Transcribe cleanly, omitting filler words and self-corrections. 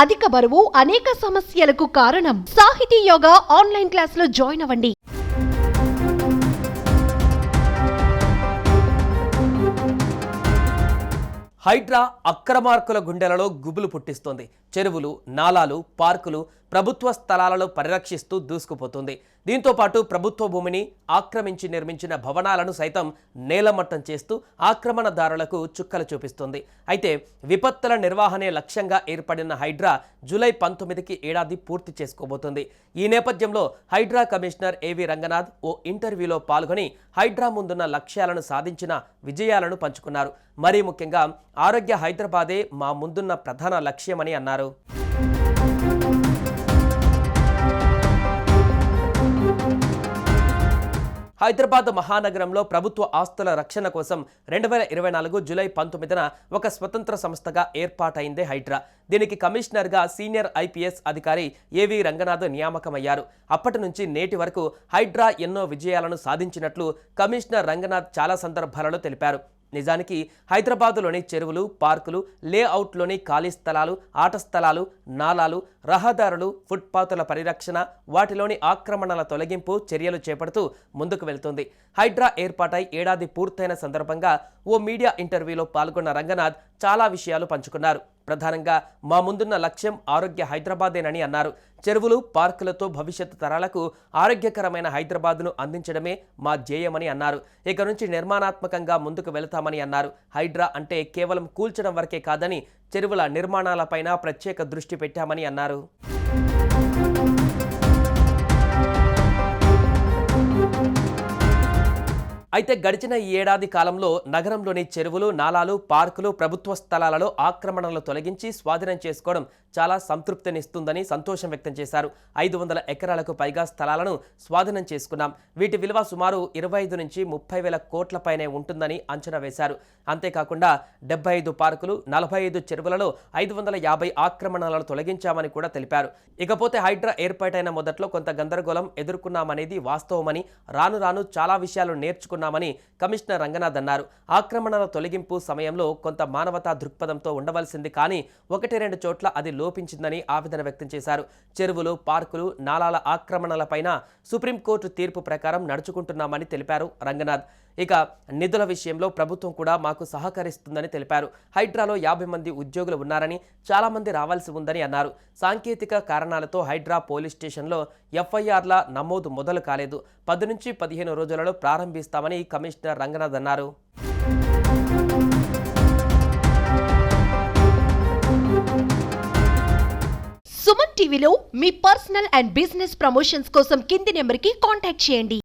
అధిక బరువు అనేక సమస్యలకు కారణం. సాహితీ యోగా ఆన్లైన్ క్లాసులో జాయిన్ అవ్వండి. హైడ్రా అక్రమార్కుల గుండెలలో గుబులు పుట్టిస్తోంది. చెరువులు, నాలాలు, పార్కులు ప్రభుత్వ స్థలాలలో పరిరక్షిస్తూ దూసుకుపోతుంది. దీంతో పాటు ప్రభుత్వ భూమిని ఆక్రమించి నిర్మించిన భవనాలను సైతం నేలమట్టం చేస్తూ ఆక్రమణదారులకు చుక్కలు చూపిస్తుంది. అయితే విపత్తుల నిర్వహణే లక్ష్యంగా ఏర్పడిన హైడ్రా జూలై 19కి ఏడాది పూర్తి చేసుకోబోతుంది. ఈ నేపథ్యంలో హైడ్రా కమిషనర్ ఏవి రంగనాథ్ ఓ ఇంటర్వ్యూలో పాల్గొని హైడ్రా ముందున్న లక్ష్యాలను సాధించిన విజయాలను పంచుకున్నారు. మరీ ముఖ్యంగా ఆరోగ్య హైదరాబాదే మా ముందున్న ప్రధాన లక్ష్యమని అన్నారు. హైదరాబాద్ మహానగరంలో ప్రభుత్వ ఆస్తుల రక్షణ కోసం 2024 జూలై 19న ఒక స్వతంత్ర సంస్థగా ఏర్పాటైందే హైడ్రా. దీనికి కమిషనర్గా సీనియర్ ఐపీఎస్ అధికారి ఏవి రంగనాథ్ నియామకమయ్యారు. అప్పటి నుంచి నేటి వరకు హైడ్రా ఎన్నో విజయాలను సాధించినట్లు కమిషనర్ రంగనాథ్ చాలా సందర్భాలలో తెలిపారు. నిజానికి హైదరాబాదులోని చెరువులు, పార్కులు, లేఅవుట్లోని ఖాళీ స్థలాలు, ఆట స్థలాలు, నాలాలు, రహదారులు, ఫుట్పాతుల పరిరక్షణ, వాటిలోని ఆక్రమణల తొలగింపు చర్యలు చేపడుతూ ముందుకు వెళ్తుంది. హైడ్రా ఏర్పాటై ఏడాది పూర్తయిన సందర్భంగా ఓ మీడియా ఇంటర్వ్యూలో పాల్గొన్న రంగనాథ్ చాలా విషయాలు పంచుకున్నారు. ప్రధానంగా మా ముందున్న లక్ష్యం ఆరోగ్య హైదరాబాదేనని అన్నారు. చెరువులు, పార్కులతో భవిష్యత్తు తరాలకు ఆరోగ్యకరమైన హైదరాబాద్ను అందించడమే మా ధ్యేయమని అన్నారు. ఇక నుంచి నిర్మాణాత్మకంగా ముందుకు వెళతామని అన్నారు. హైడ్రా అంటే కేవలం కూల్చడం వరకే కాదని చెరువుల నిర్మాణాలపైన ప్రత్యేక దృష్టి పెట్టామని అన్నారు. అయితే గడిచిన ఈ ఏడాది కాలంలో నగరంలోని చెరువులు, నాలాలు, పార్కులు, ప్రభుత్వ స్థలాలలో ఆక్రమణలు తొలగించి స్వాధీనం చేసుకోవడం చాలా సంతృప్తినిస్తుందని సంతోషం వ్యక్తం చేశారు. 500 ఎకరాలకు పైగా స్థలాలను స్వాధీనం చేసుకున్నాం. వీటి విలువ సుమారు 25 నుంచి 30 వేల కోట్లపైనే ఉంటుందని అంచనా వేశారు. అంతేకాకుండా 75 పార్కులు, 45 చెరువులలో 550 ఆక్రమణలను తొలగించామని కూడా తెలిపారు. ఇకపోతే హైడ్రా ఏర్పాటైన మొదట్లో కొంత గందరగోళం ఎదుర్కొన్నామనేది వాస్తవమని, రాను రాను చాలా విషయాలు నేర్చుకున్నామని కమిషనర్ రంగనాథ్ అన్నారు. ఆక్రమణల తొలగింపు సమయంలో కొంత మానవతా దృక్పథంతో ఉండవలసింది, కానీ 1-2 చోట్ల అది లోపించిందని ఆవేదన వ్యక్తం చేశారు. చెరువులు, పార్కులు, నాలాల ఆక్రమణలపైన సుప్రీంకోర్టు తీర్పు ప్రకారం నడుచుకుంటున్నామని తెలిపారు రంగనాథ్. ఇక నిధుల విషయంలో ప్రభుత్వం కూడా మాకు సహకరిస్తుందని తెలిపారు. హైడ్రాలో 50 మంది ఉద్యోగులు ఉన్నారని, చాలా మంది రావాల్సి ఉందని అన్నారు. సాంకేతిక కారణాలతో హైడ్రా పోలీస్ స్టేషన్లో ఎఫ్ఐఆర్ల నమోదు మొదలు కాలేదు. 10 నుంచి 15 రోజులలో ప్రారంభిస్తామని కమిషనర్ రంగనాథ్ అన్నారు. సుమన్ టీవీలో మీ పర్సనల్ అండ్ బిజినెస్ ప్రమోషన్స్ కోసం కింది నెంబర్కి కాంటాక్ట్ చేయండి.